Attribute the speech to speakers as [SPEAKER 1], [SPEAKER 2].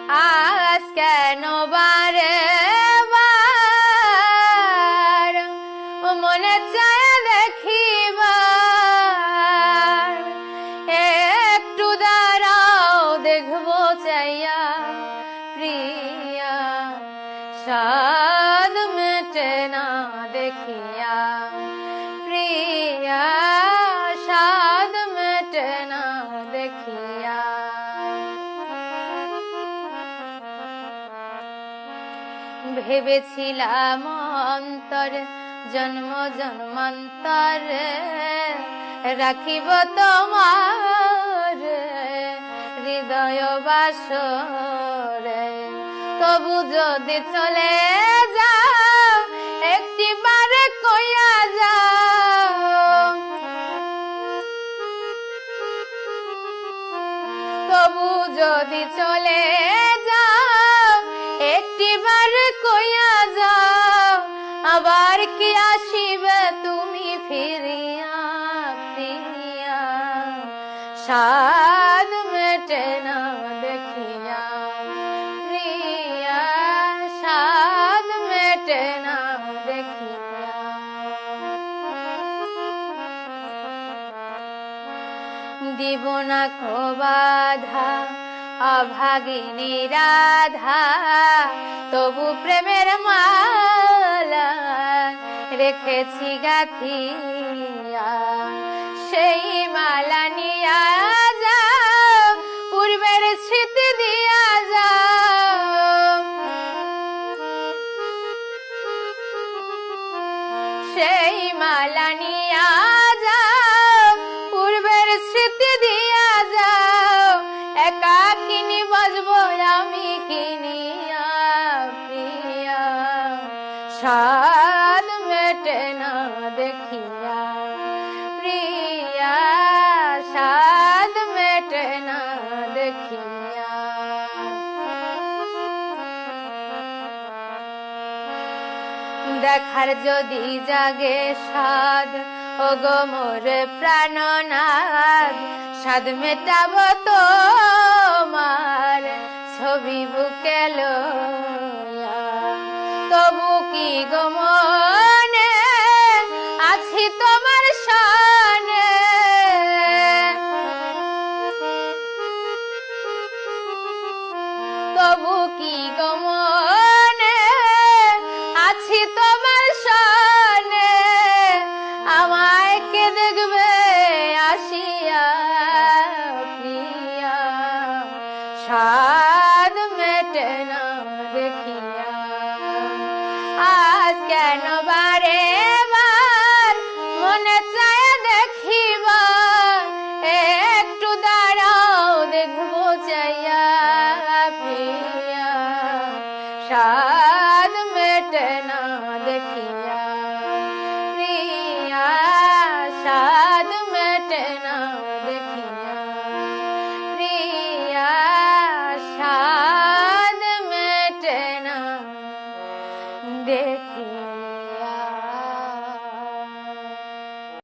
[SPEAKER 1] আজ কেন বারে বার মনে চায় দেখিবার, একটু দাঁড়াও দেখবো চাইয়া প্রিয়া, সাদ মেটে না দেখিয়া প্রিয়া, সাদ মেটে না দেখিয়া। ভেবেছিলাম অন্তর জন্ম জন্মান্তর রাখিব তোমার হৃদয় বাসরে, তবু যদি চলে যাও একটিবার কইয়া যাও, তবু যদি চলে যাও একটিবার কইয়া যাও, আবার কি আসিবে তুমি ফিরিয়া ফিরিয়া, সাদ মেটে না দেখিয়া প্রিয়া, সাদ মেটে না দেখিয়া। দিব না কো বাধা অভাগিনী রাধা, তবু প্রেমের মালা রেখেছি গাথিয়া, সেই মালা নিয়া যাও পূর্বের স্মৃতি দিয়া যাও, সেই মালা নিয়া যাও পূর্বের স্মৃতি দিয়া যাও, একাকিনী বাজবো আমি কিনিয়া প্রিয়া, সাদ মেটে না দেখিয়া প্রিয়া, সাদ মেটে না দেখিয়া। দেখার যদি জাগে সাদ ওগো মোর প্রাণনাদ, সাদ মেটাবো তোমার ছবি বুকে লইয়া, তবু কি গো মনে আছি তোমার সনে, তবু কি গো মনে আছি তোমার সনে, আমায় কে দেখবে আসিয়া প্রিয়া, সাদ মেটে না